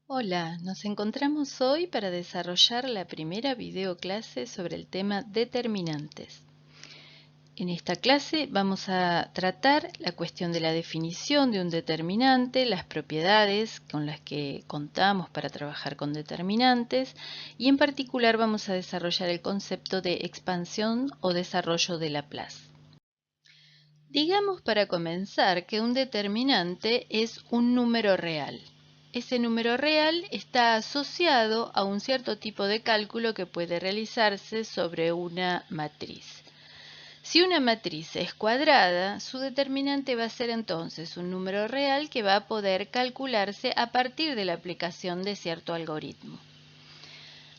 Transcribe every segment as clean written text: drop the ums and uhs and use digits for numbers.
Hola, nos encontramos hoy para desarrollar la primera videoclase sobre el tema determinantes. En esta clase vamos a tratar la cuestión de la definición de un determinante, las propiedades con las que contamos para trabajar con determinantes y en particular vamos a desarrollar el concepto de expansión o desarrollo de Laplace. Digamos para comenzar que un determinante es un número real. Ese número real está asociado a un cierto tipo de cálculo que puede realizarse sobre una matriz. Si una matriz es cuadrada, su determinante va a ser entonces un número real que va a poder calcularse a partir de la aplicación de cierto algoritmo.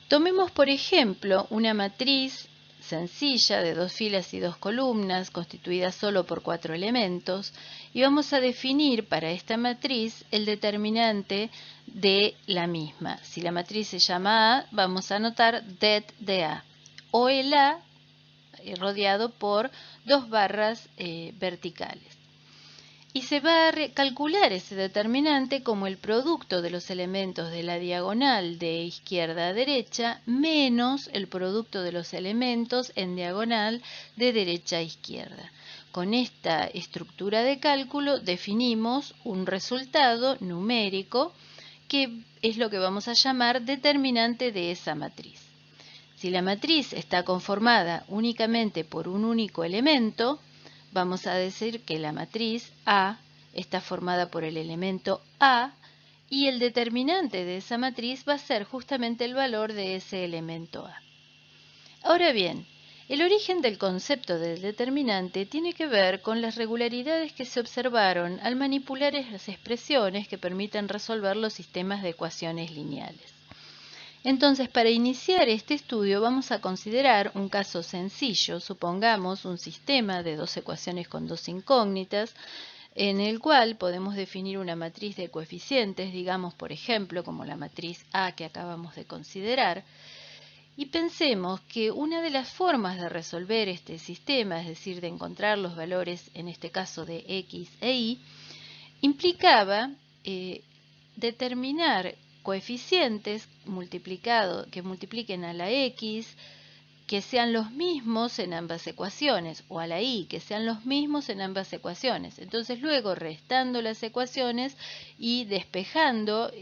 Tomemos, por ejemplo, una matriz sencilla de dos filas y dos columnas constituida solo por 4 elementos y vamos a definir para esta matriz el determinante de la misma. Si la matriz se llama A, vamos a anotar det de A o el A rodeado por dos barras verticales. Y se va a calcular ese determinante como el producto de los elementos de la diagonal de izquierda a derecha menos el producto de los elementos en diagonal de derecha a izquierda. Con esta estructura de cálculo definimos un resultado numérico que es lo que vamos a llamar determinante de esa matriz. Si la matriz está conformada únicamente por un único elemento, vamos a decir que la matriz A está formada por el elemento A y el determinante de esa matriz va a ser justamente el valor de ese elemento A. Ahora bien, el origen del concepto del determinante tiene que ver con las regularidades que se observaron al manipular esas expresiones que permiten resolver los sistemas de ecuaciones lineales. Entonces, para iniciar este estudio vamos a considerar un caso sencillo, supongamos un sistema de dos ecuaciones con dos incógnitas, en el cual podemos definir una matriz de coeficientes, digamos por ejemplo como la matriz A que acabamos de considerar, y pensemos que una de las formas de resolver este sistema, es decir, de encontrar los valores, en este caso de X e Y, implicaba determinar coeficientes que multipliquen a la X, que sean los mismos en ambas ecuaciones, o a la Y, que sean los mismos en ambas ecuaciones. Entonces luego restando las ecuaciones y despejando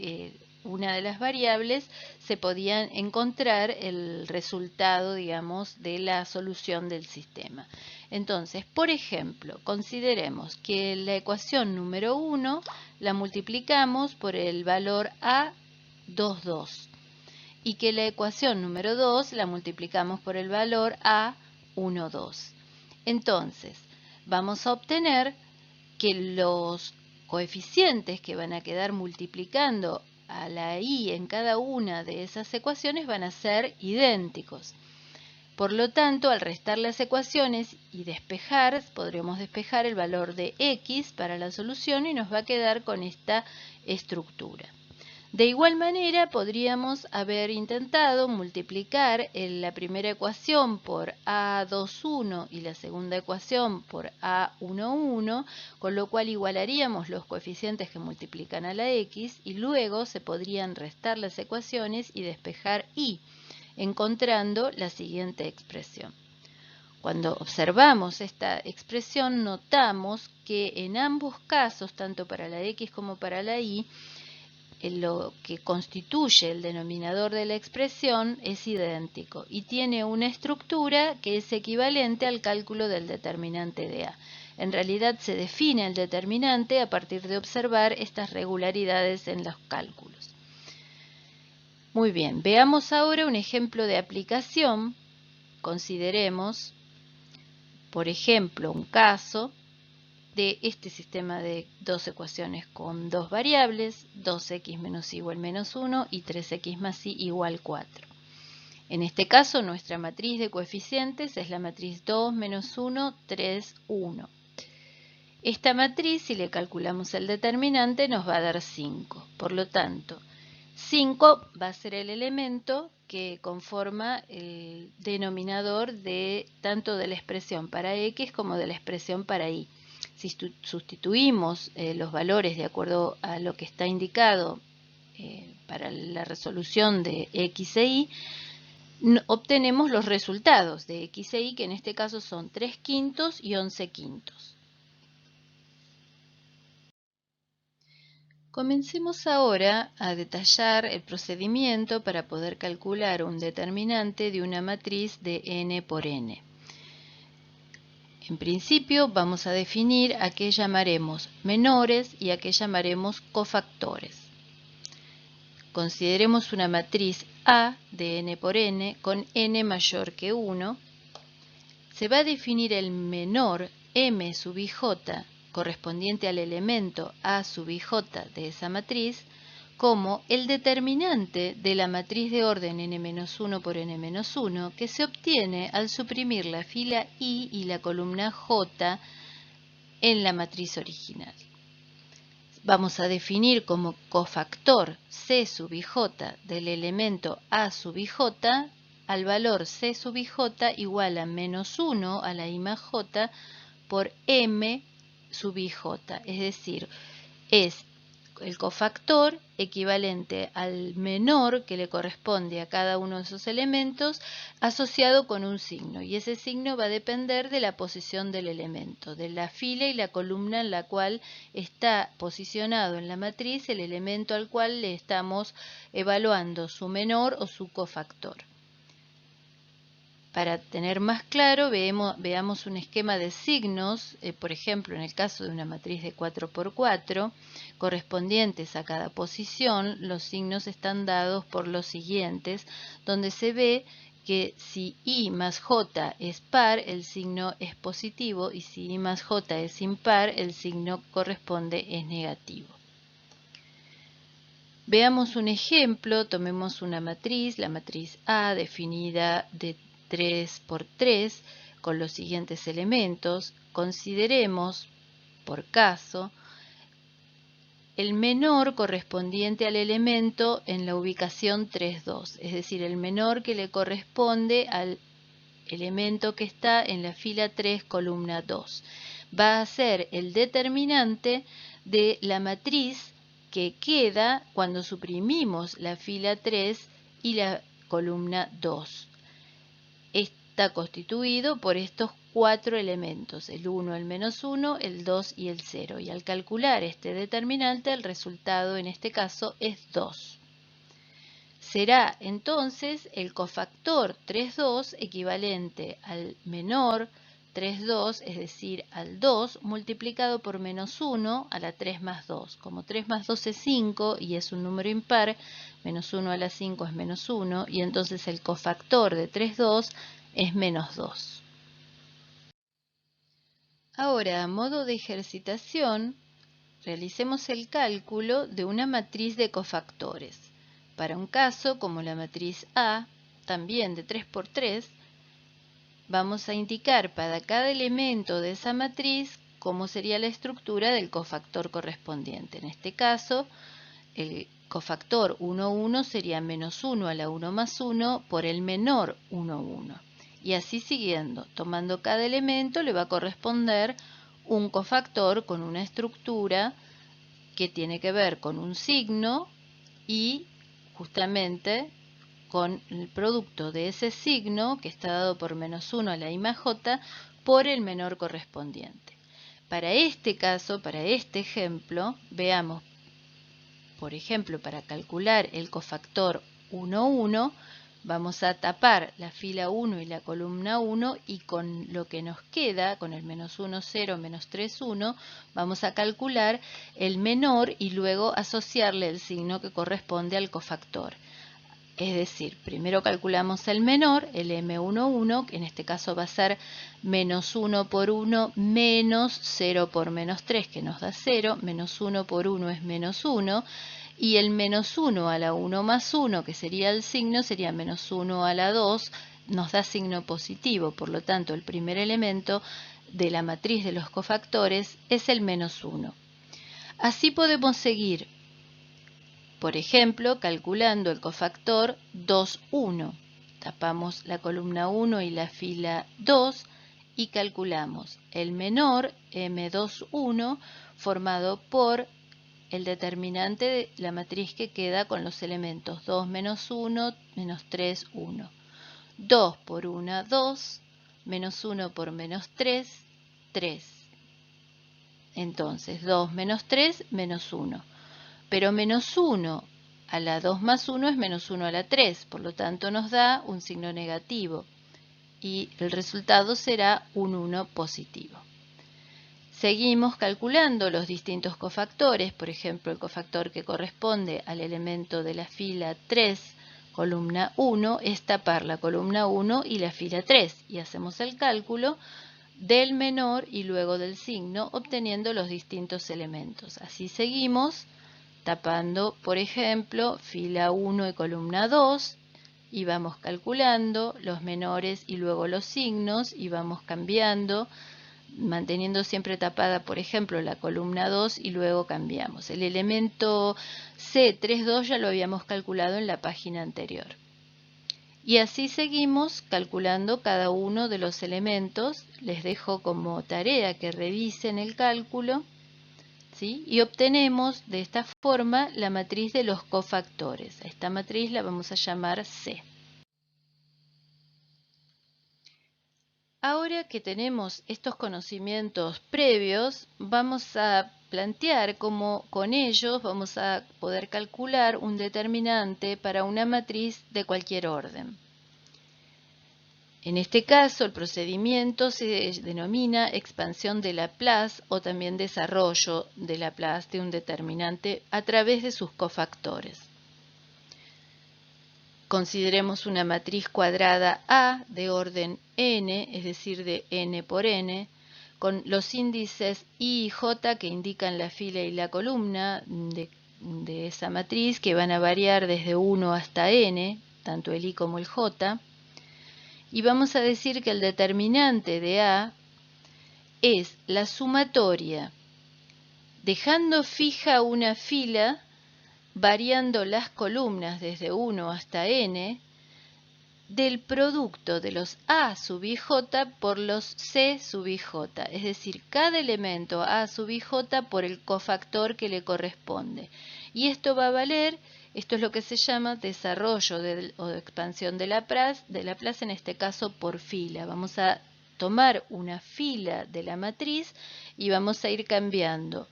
una de las variables, se podían encontrar el resultado, digamos, de la solución del sistema. Entonces, por ejemplo, consideremos que la ecuación número 1 la multiplicamos por el valor A22 y que la ecuación número 2 la multiplicamos por el valor A12. Entonces, vamos a obtener que los coeficientes que van a quedar multiplicando a la y en cada una de esas ecuaciones van a ser idénticos. Por lo tanto, al restar las ecuaciones y despejar, podremos despejar el valor de x para la solución y nos va a quedar con esta estructura. De igual manera, podríamos haber intentado multiplicar la primera ecuación por A21 y la segunda ecuación por A11, con lo cual igualaríamos los coeficientes que multiplican a la x y luego se podrían restar las ecuaciones y despejar y, encontrando la siguiente expresión. Cuando observamos esta expresión, notamos que en ambos casos, tanto para la x como para la y, lo que constituye el denominador de la expresión es idéntico y tiene una estructura que es equivalente al cálculo del determinante de A. En realidad se define el determinante a partir de observar estas regularidades en los cálculos. Muy bien, veamos ahora un ejemplo de aplicación. Consideremos, por ejemplo, un caso de este sistema de dos ecuaciones con dos variables, 2x menos y igual menos 1 y 3x más y igual 4. En este caso, nuestra matriz de coeficientes es la matriz 2 menos 1, 3, 1. Esta matriz, si le calculamos el determinante, nos va a dar 5. Por lo tanto, 5 va a ser el elemento que conforma el denominador de tanto de la expresión para x como de la expresión para y. Si sustituimos los valores de acuerdo a lo que está indicado para la resolución de x e y, obtenemos los resultados de x e y, que en este caso son 3/5 y 11/5. Comencemos ahora a detallar el procedimiento para poder calcular un determinante de una matriz de n por n. En principio vamos a definir a qué llamaremos menores y a qué llamaremos cofactores. Consideremos una matriz A de n por n con n mayor que 1. Se va a definir el menor m sub ij correspondiente al elemento a sub ij de esa matriz como el determinante de la matriz de orden n-1 por n-1 que se obtiene al suprimir la fila i y la columna j en la matriz original. Vamos a definir como cofactor c sub ij del elemento a sub ij al valor c sub ij igual a menos 1 a la i más j por m sub ij, es decir, es el cofactor equivalente al menor que le corresponde a cada uno de esos elementos asociado con un signo, y ese signo va a depender de la posición del elemento, de la fila y la columna en la cual está posicionado en la matriz el elemento al cual le estamos evaluando su menor o su cofactor. Para tener más claro, veamos un esquema de signos, por ejemplo, en el caso de una matriz de 4×4, correspondientes a cada posición, los signos están dados por los siguientes, donde se ve que si i más j es par, el signo es positivo, y si i más j es impar, el signo corresponde es negativo. Veamos un ejemplo, tomemos una matriz, la matriz A, definida de 3×3 con los siguientes elementos. Consideremos, por caso, el menor correspondiente al elemento en la ubicación 3,2, es decir, el menor que le corresponde al elemento que está en la fila 3, columna 2. Va a ser el determinante de la matriz que queda cuando suprimimos la fila 3 y la columna 2. Está constituido por estos 4 elementos, el 1, el menos 1, el 2 y el 0. Y al calcular este determinante, el resultado en este caso es 2. Será entonces el cofactor 3,2 equivalente al menor 3,2, es decir, al 2, multiplicado por menos 1 a la 3 más 2. Como 3 más 2 es 5 y es un número impar, menos 1 a la 5 es menos 1, y entonces el cofactor de 3,2 es menos 2. Ahora, a modo de ejercitación, realicemos el cálculo de una matriz de cofactores. Para un caso como la matriz A, también de 3×3, vamos a indicar para cada elemento de esa matriz cómo sería la estructura del cofactor correspondiente. En este caso, el cofactor 1, 1 sería menos 1 a la 1 más 1 por el menor 1, 1. Y así siguiendo, tomando cada elemento le va a corresponder un cofactor con una estructura que tiene que ver con un signo y justamente con el producto de ese signo, que está dado por menos 1 a la i más j, por el menor correspondiente. Para este caso, para este ejemplo, veamos, por ejemplo, para calcular el cofactor 1, 1, vamos a tapar la fila 1 y la columna 1, y con lo que nos queda, con el menos 1, 0, menos 3, 1, vamos a calcular el menor y luego asociarle el signo que corresponde al cofactor. Es decir, primero calculamos el menor, el M11, que en este caso va a ser menos 1 por 1 menos 0 por menos 3, que nos da 0, menos 1 por 1 es menos 1, y el menos 1 a la 1 más 1, que sería el signo, sería menos 1 a la 2, nos da signo positivo, por lo tanto el primer elemento de la matriz de los cofactores es el menos 1. Así podemos seguir. Por ejemplo, calculando el cofactor 2, 1. Tapamos la columna 1 y la fila 2 y calculamos el menor M2, 1 formado por el determinante de la matriz que queda con los elementos 2 menos 1, menos 3, 1. 2 por 1, 2, menos 1 por menos 3, 3. Entonces, 2 menos 3, menos 1. Pero menos 1 a la 2 más 1 es menos 1 a la 3, por lo tanto nos da un signo negativo y el resultado será un 1 positivo. Seguimos calculando los distintos cofactores, por ejemplo, el cofactor que corresponde al elemento de la fila 3, columna 1, es tapar la columna 1 y la fila 3, y hacemos el cálculo del menor y luego del signo, obteniendo los distintos elementos. Así seguimos tapando, por ejemplo, fila 1 y columna 2, y vamos calculando los menores y luego los signos, y vamos cambiando, manteniendo siempre tapada, por ejemplo, la columna 2 y luego cambiamos. El elemento C32 ya lo habíamos calculado en la página anterior. Y así seguimos calculando cada uno de los elementos. Les dejo como tarea que revisen el cálculo, ¿sí? Y obtenemos de esta forma la matriz de los cofactores. A esta matriz la vamos a llamar C. Ahora que tenemos estos conocimientos previos, vamos a plantear cómo con ellos vamos a poder calcular un determinante para una matriz de cualquier orden. En este caso, el procedimiento se denomina expansión de Laplace o también desarrollo de Laplace de un determinante a través de sus cofactores. Consideremos una matriz cuadrada A de orden n, es decir, de n por n, con los índices I y j que indican la fila y la columna de esa matriz, que van a variar desde 1 hasta n, tanto el I como el j. Y vamos a decir que el determinante de A es la sumatoria, dejando fija una fila, variando las columnas desde 1 hasta n, del producto de los A sub ij por los C sub ij, es decir, cada elemento A sub ij por el cofactor que le corresponde. Y esto va a valer, esto es lo que se llama desarrollo o expansión de Laplace, en este caso por fila. Vamos a tomar una fila de la matriz y vamos a ir cambiando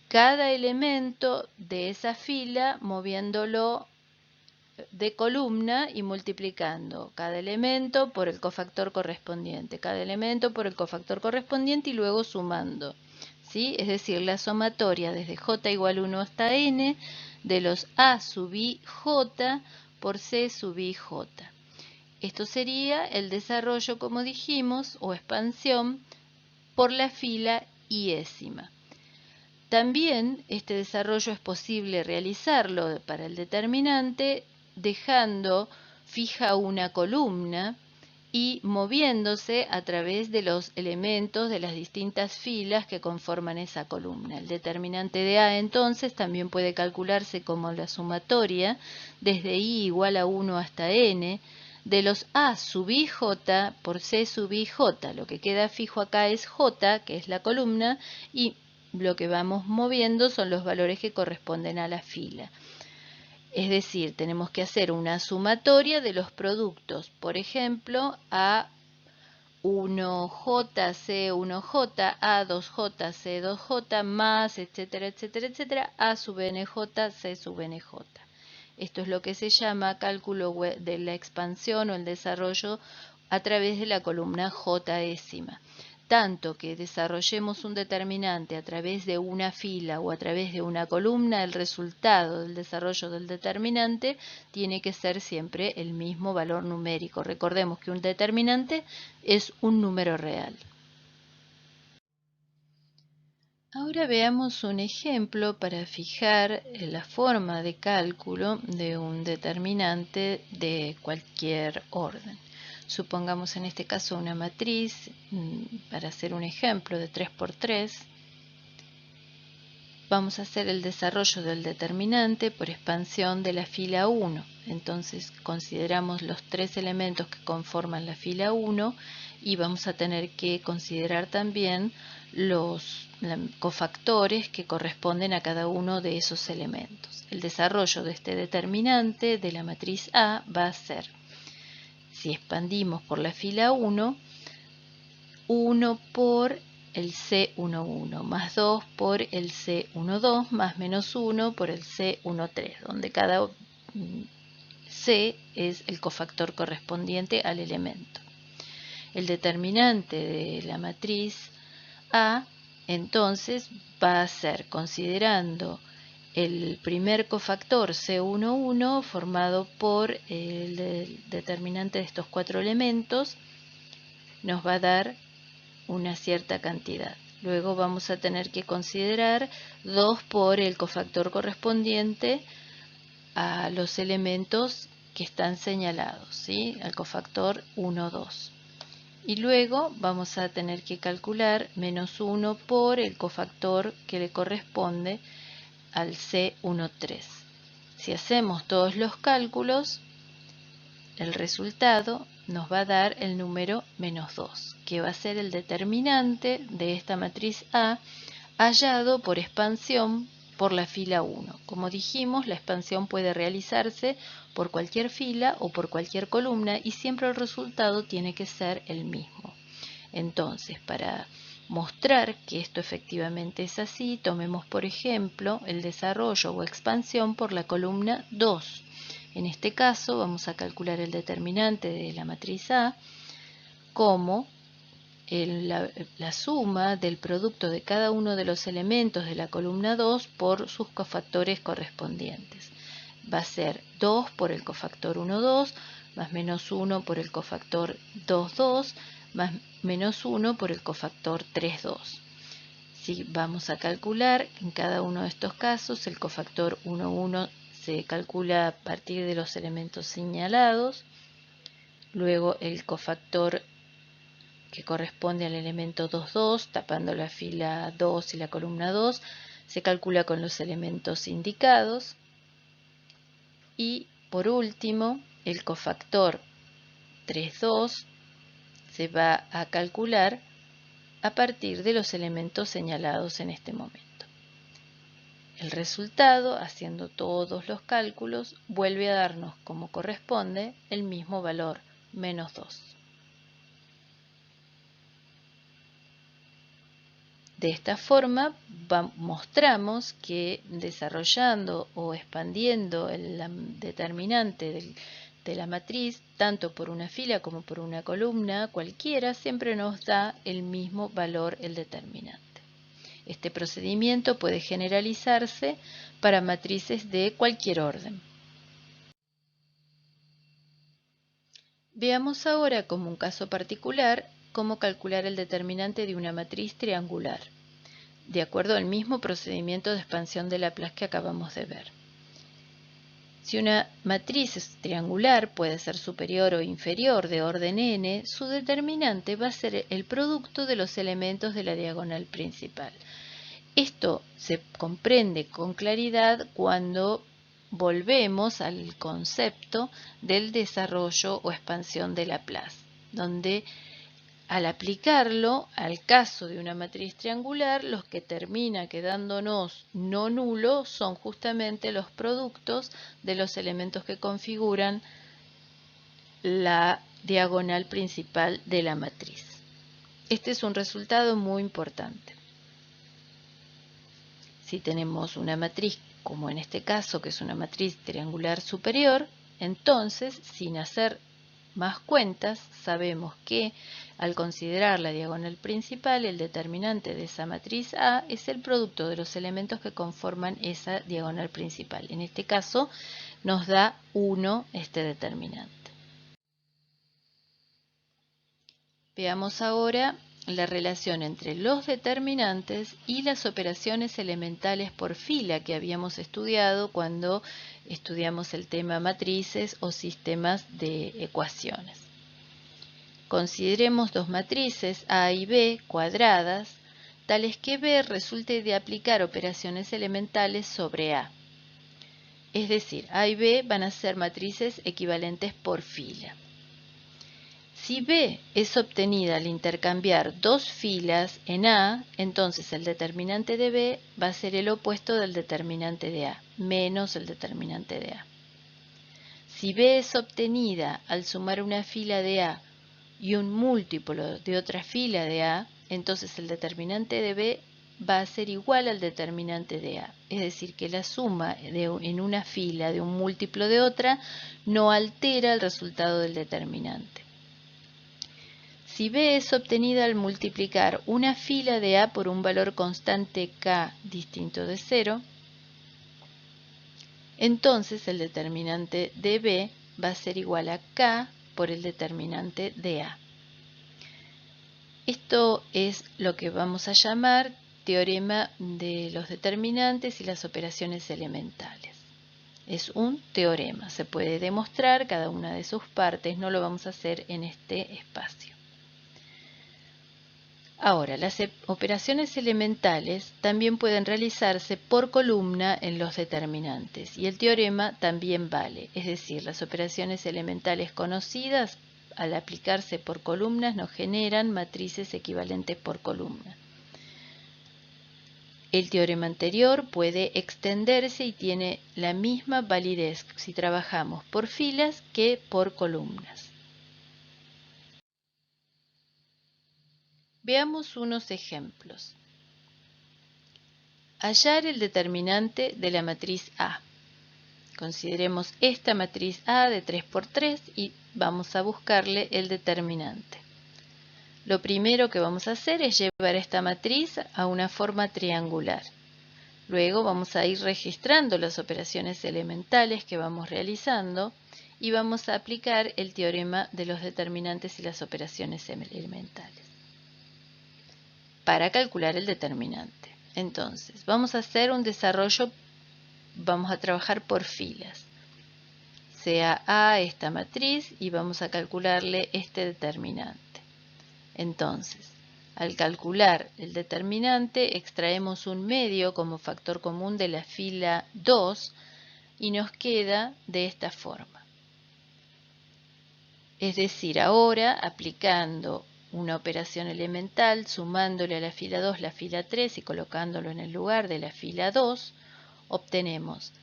cada elemento de esa fila, moviéndolo de columna y multiplicando cada elemento por el cofactor correspondiente, cada elemento por el cofactor correspondiente y luego sumando, ¿sí? Es decir, la sumatoria desde j igual 1 hasta n de los A sub i j por C sub i j. Esto sería el desarrollo, como dijimos, o expansión por la fila iésima. También este desarrollo es posible realizarlo para el determinante dejando fija una columna y moviéndose a través de los elementos de las distintas filas que conforman esa columna. El determinante de A entonces también puede calcularse como la sumatoria desde I igual a 1 hasta n de los A sub ij por C sub ij. Lo que queda fijo acá es j, que es la columna, y lo que vamos moviendo son los valores que corresponden a la fila. Es decir, tenemos que hacer una sumatoria de los productos, por ejemplo, A1J, C1J, A2J, C2J, más, etcétera, etcétera, etcétera, A sub NJ, C sub NJ. Esto es lo que se llama cálculo de la expansión o el desarrollo a través de la columna J-ésima. Tanto que desarrollemos un determinante a través de una fila o a través de una columna, el resultado del desarrollo del determinante tiene que ser siempre el mismo valor numérico. Recordemos que un determinante es un número real. Ahora veamos un ejemplo para fijar la forma de cálculo de un determinante de cualquier orden. Supongamos en este caso una matriz, para hacer un ejemplo de 3×3, vamos a hacer el desarrollo del determinante por expansión de la fila 1. Entonces consideramos los tres elementos que conforman la fila 1 y vamos a tener que considerar también los cofactores que corresponden a cada uno de esos elementos. El desarrollo de este determinante de la matriz A va a ser, si expandimos por la fila 1, 1 por el C11 más 2 por el C12 más menos 1 por el C13, donde cada C es el cofactor correspondiente al elemento. El determinante de la matriz A entonces va a ser, considerando el primer cofactor C11 formado por el determinante de estos 4 elementos, nos va a dar una cierta cantidad. Luego vamos a tener que considerar 2 por el cofactor correspondiente a los elementos que están señalados, ¿sí? Al cofactor 1, 2. Y luego vamos a tener que calcular menos 1 por el cofactor que le corresponde al C13. Si hacemos todos los cálculos, el resultado nos va a dar el número menos 2, que va a ser el determinante de esta matriz A hallado por expansión por la fila 1. Como dijimos, la expansión puede realizarse por cualquier fila o por cualquier columna y siempre el resultado tiene que ser el mismo. Entonces, para mostrar que esto efectivamente es así, tomemos por ejemplo el desarrollo o expansión por la columna 2. En este caso vamos a calcular el determinante de la matriz A como la suma del producto de cada uno de los elementos de la columna 2 por sus cofactores correspondientes. Va a ser 2 por el cofactor 1, 2, más menos 1 por el cofactor 2, 2, más menos 1 por el cofactor 3, 2. Si vamos a calcular en cada uno de estos casos, el cofactor 1, 1 se calcula a partir de los elementos señalados, luego el cofactor que corresponde al elemento 2, 2, tapando la fila 2 y la columna 2, se calcula con los elementos indicados. Y por último, el cofactor 3, 2 se va a calcular a partir de los elementos señalados en este momento. El resultado, haciendo todos los cálculos, vuelve a darnos como corresponde el mismo valor, menos 2. De esta forma mostramos que desarrollando o expandiendo el determinante de la matriz, tanto por una fila como por una columna, cualquiera, siempre nos da el mismo valor el determinante. Este procedimiento puede generalizarse para matrices de cualquier orden. Veamos ahora como un caso particular cómo calcular el determinante de una matriz triangular, de acuerdo al mismo procedimiento de expansión de Laplace que acabamos de ver. Si una matriz es triangular, puede ser superior o inferior de orden n, su determinante va a ser el producto de los elementos de la diagonal principal. Esto se comprende con claridad cuando volvemos al concepto del desarrollo o expansión de Laplace, donde al aplicarlo al caso de una matriz triangular, los que termina quedándonos no nulos son justamente los productos de los elementos que configuran la diagonal principal de la matriz. Este es un resultado muy importante. Si tenemos una matriz, como en este caso, que es una matriz triangular superior, entonces, sin hacer más cuentas, sabemos que al considerar la diagonal principal, el determinante de esa matriz A es el producto de los elementos que conforman esa diagonal principal. En este caso, nos da 1 este determinante. Veamos ahora la relación entre los determinantes y las operaciones elementales por fila que habíamos estudiado cuando estudiamos el tema matrices o sistemas de ecuaciones. Consideremos dos matrices A y B cuadradas, tales que B resulte de aplicar operaciones elementales sobre A. Es decir, A y B van a ser matrices equivalentes por fila. Si B es obtenida al intercambiar dos filas en A, entonces el determinante de B va a ser el opuesto del determinante de A, menos el determinante de A. Si B es obtenida al sumar una fila de A y un múltiplo de otra fila de A, entonces el determinante de B va a ser igual al determinante de A. Es decir, que la suma en una fila de un múltiplo de otra no altera el resultado del determinante. Si B es obtenida al multiplicar una fila de A por un valor constante K distinto de 0, entonces el determinante de B va a ser igual a K por el determinante de A. Esto es lo que vamos a llamar teorema de los determinantes y las operaciones elementales. Es un teorema, se puede demostrar cada una de sus partes, no lo vamos a hacer en este espacio. Ahora, las operaciones elementales también pueden realizarse por columna en los determinantes y el teorema también vale, es decir, las operaciones elementales conocidas al aplicarse por columnas nos generan matrices equivalentes por columna. El teorema anterior puede extenderse y tiene la misma validez si trabajamos por filas que por columnas. Veamos unos ejemplos. Hallar el determinante de la matriz A. Consideremos esta matriz A de 3 por 3 y vamos a buscarle el determinante. Lo primero que vamos a hacer es llevar esta matriz a una forma triangular. Luego vamos a ir registrando las operaciones elementales que vamos realizando y vamos a aplicar el teorema de los determinantes y las operaciones elementales para calcular el determinante. Entonces, vamos a hacer un desarrollo, vamos a trabajar por filas. Sea A esta matriz y vamos a calcularle este determinante. Entonces, al calcular el determinante, extraemos un medio como factor común de la fila 2 y nos queda de esta forma. Es decir, ahora aplicando una operación elemental, sumándole a la fila 2 la fila 3 y colocándolo en el lugar de la fila 2, obtenemos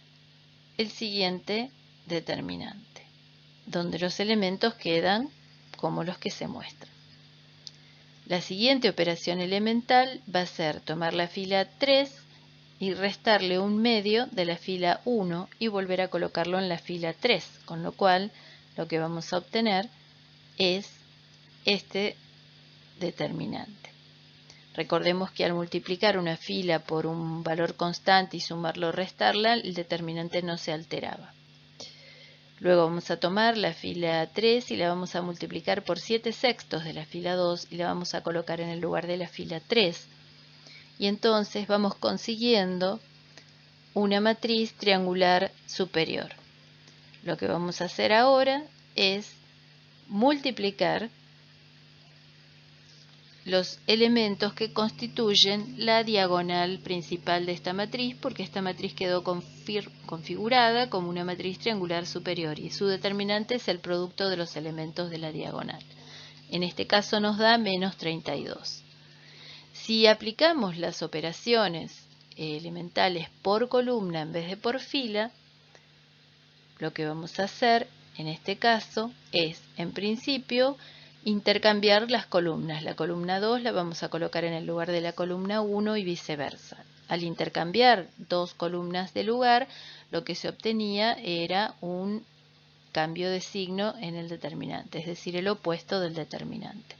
el siguiente determinante, donde los elementos quedan como los que se muestran. La siguiente operación elemental va a ser tomar la fila 3 y restarle un medio de la fila 1 y volver a colocarlo en la fila 3, con lo cual lo que vamos a obtener es este determinante. Recordemos que al multiplicar una fila por un valor constante y sumarlo o restarla, el determinante no se alteraba. Luego vamos a tomar la fila 3 y la vamos a multiplicar por 7/6 de la fila 2 y la vamos a colocar en el lugar de la fila 3. Y entonces vamos consiguiendo una matriz triangular superior. Lo que vamos a hacer ahora es multiplicar los elementos que constituyen la diagonal principal de esta matriz, porque esta matriz quedó configurada como una matriz triangular superior y su determinante es el producto de los elementos de la diagonal. En este caso nos da menos 32. Si aplicamos las operaciones elementales por columna en vez de por fila, lo que vamos a hacer en este caso es, en principio, intercambiar las columnas. La columna 2 la vamos a colocar en el lugar de la columna 1 y viceversa. Al intercambiar dos columnas de lugar, lo que se obtenía era un cambio de signo en el determinante, es decir, el opuesto del determinante.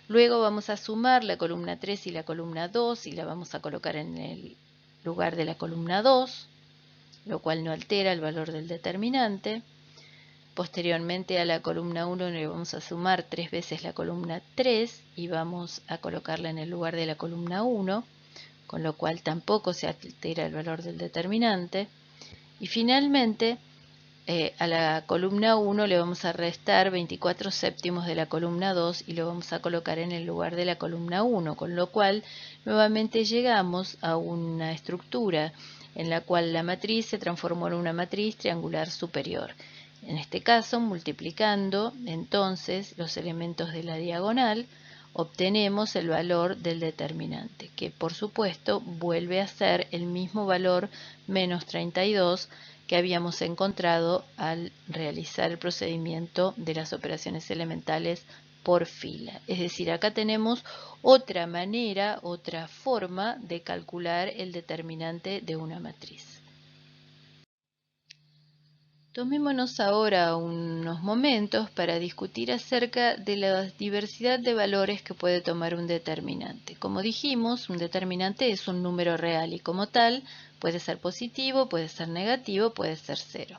Luego vamos a sumar la columna 3 y la columna 2 y la vamos a colocar en el lugar de la columna 2, lo cual no altera el valor del determinante. Posteriormente a la columna 1 le vamos a sumar 3 veces la columna 3 y vamos a colocarla en el lugar de la columna 1, con lo cual tampoco se altera el valor del determinante. Y finalmente a la columna 1 le vamos a restar 24/7 de la columna 2 y lo vamos a colocar en el lugar de la columna 1, con lo cual nuevamente llegamos a una estructura en la cual la matriz se transformó en una matriz triangular superior. En este caso, multiplicando entonces los elementos de la diagonal, obtenemos el valor del determinante, que por supuesto vuelve a ser el mismo valor menos 32 que habíamos encontrado al realizar el procedimiento de las operaciones elementales por fila. Es decir, acá tenemos otra manera, otra forma de calcular el determinante de una matriz. Tomémonos ahora unos momentos para discutir acerca de la diversidad de valores que puede tomar un determinante. Como dijimos, un determinante es un número real y como tal puede ser positivo, puede ser negativo, puede ser cero.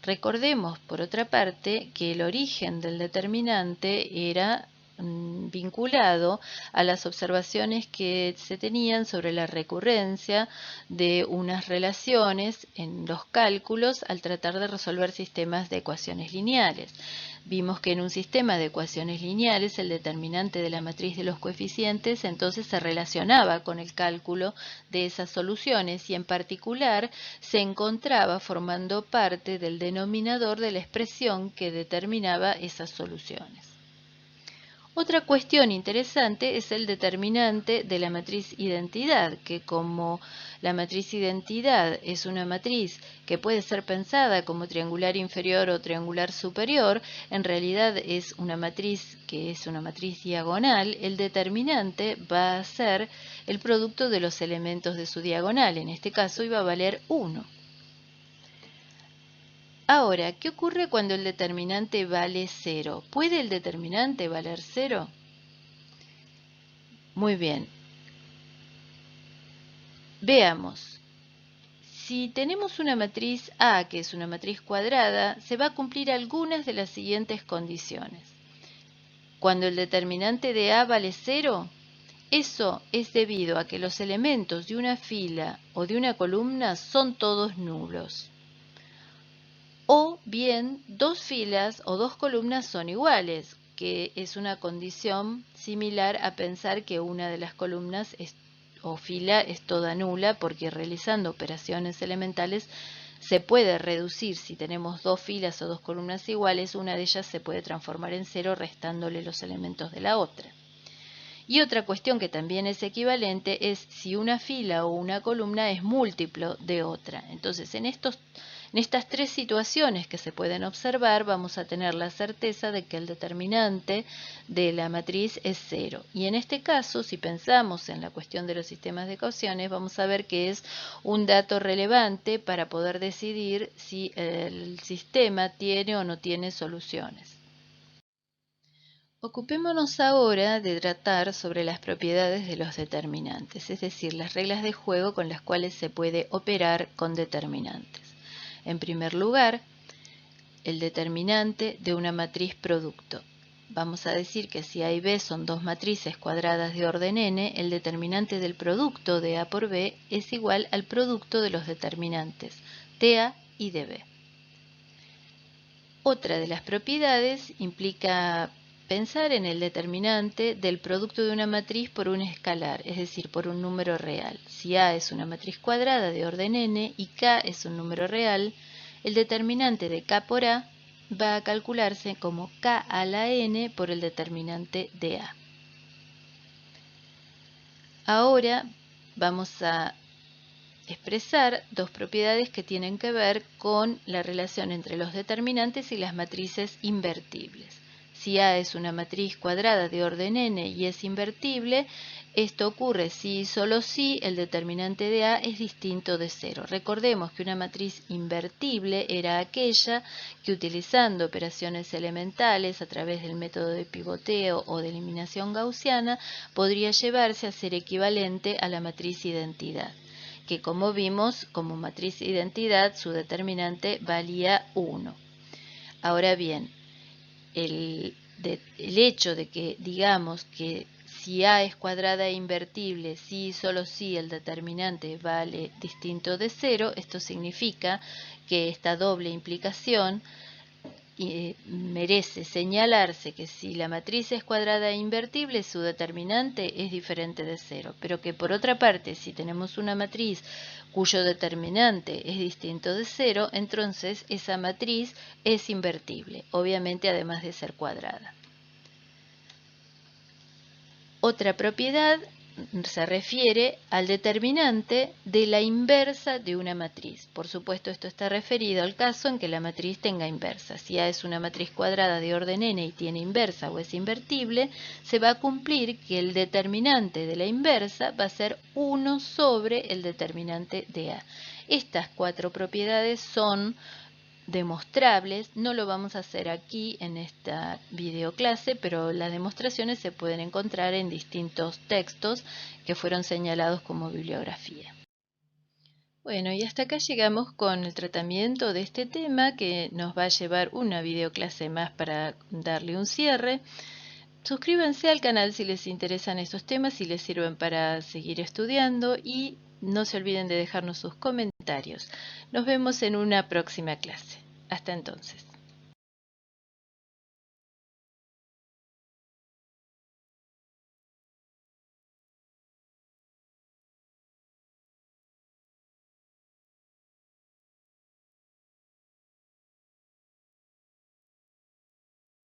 Recordemos, por otra parte, que el origen del determinante era vinculado a las observaciones que se tenían sobre la recurrencia de unas relaciones en los cálculos al tratar de resolver sistemas de ecuaciones lineales. Vimos que en un sistema de ecuaciones lineales el determinante de la matriz de los coeficientes entonces se relacionaba con el cálculo de esas soluciones y en particular se encontraba formando parte del denominador de la expresión que determinaba esas soluciones. Otra cuestión interesante es el determinante de la matriz identidad, que como la matriz identidad es una matriz que puede ser pensada como triangular inferior o triangular superior, en realidad es una matriz que es una matriz diagonal, el determinante va a ser el producto de los elementos de su diagonal, en este caso iba a valer 1. Ahora, ¿qué ocurre cuando el determinante vale 0? ¿Puede el determinante valer 0? Muy bien. Veamos. Si tenemos una matriz A, que es una matriz cuadrada, se va a cumplir algunas de las siguientes condiciones. Cuando el determinante de A vale 0, eso es debido a que los elementos de una fila o de una columna son todos nulos. O bien, dos filas o dos columnas son iguales, que es una condición similar a pensar que una de las columnas o fila es toda nula, porque realizando operaciones elementales se puede reducir, si tenemos dos filas o dos columnas iguales, una de ellas se puede transformar en cero restándole los elementos de la otra. Y otra cuestión que también es equivalente es si una fila o una columna es múltiplo de otra. Entonces, en estas tres situaciones que se pueden observar, vamos a tener la certeza de que el determinante de la matriz es 0. Y en este caso, si pensamos en la cuestión de los sistemas de ecuaciones, vamos a ver que es un dato relevante para poder decidir si el sistema tiene o no tiene soluciones. Ocupémonos ahora de tratar sobre las propiedades de los determinantes, es decir, las reglas de juego con las cuales se puede operar con determinantes. En primer lugar, el determinante de una matriz producto. Vamos a decir que si A y B son dos matrices cuadradas de orden n, el determinante del producto de A por B es igual al producto de los determinantes de A y de B. Otra de las propiedades implica pensar en el determinante del producto de una matriz por un escalar, es decir, por un número real. Si A es una matriz cuadrada de orden n y K es un número real, el determinante de K por A va a calcularse como K a la n por el determinante de A. Ahora vamos a expresar dos propiedades que tienen que ver con la relación entre los determinantes y las matrices invertibles. Si A es una matriz cuadrada de orden n y es invertible, esto ocurre si y solo si el determinante de A es distinto de 0. Recordemos que una matriz invertible era aquella que utilizando operaciones elementales a través del método de pivoteo o de eliminación gaussiana podría llevarse a ser equivalente a la matriz identidad, que como vimos, como matriz identidad, su determinante valía 1. Ahora bien, el hecho de que digamos que si A es cuadrada e invertible, si y solo si el determinante vale distinto de 0, esto significa que esta doble implicación merece señalarse que si la matriz es cuadrada e invertible, su determinante es diferente de 0, pero que por otra parte, si tenemos una matriz cuyo determinante es distinto de 0, entonces esa matriz es invertible, obviamente además de ser cuadrada. Otra propiedad se refiere al determinante de la inversa de una matriz. Por supuesto, esto está referido al caso en que la matriz tenga inversa. Si A es una matriz cuadrada de orden n y tiene inversa o es invertible, se va a cumplir que el determinante de la inversa va a ser 1 sobre el determinante de A. Estas 4 propiedades son demostrables. No lo vamos a hacer aquí en esta videoclase, pero las demostraciones se pueden encontrar en distintos textos que fueron señalados como bibliografía. Bueno, y hasta acá llegamos con el tratamiento de este tema, que nos va a llevar una videoclase más para darle un cierre. Suscríbanse al canal si les interesan estos temas, si les sirven para seguir estudiando, y no se olviden de dejarnos sus comentarios. Nos vemos en una próxima clase. Hasta entonces.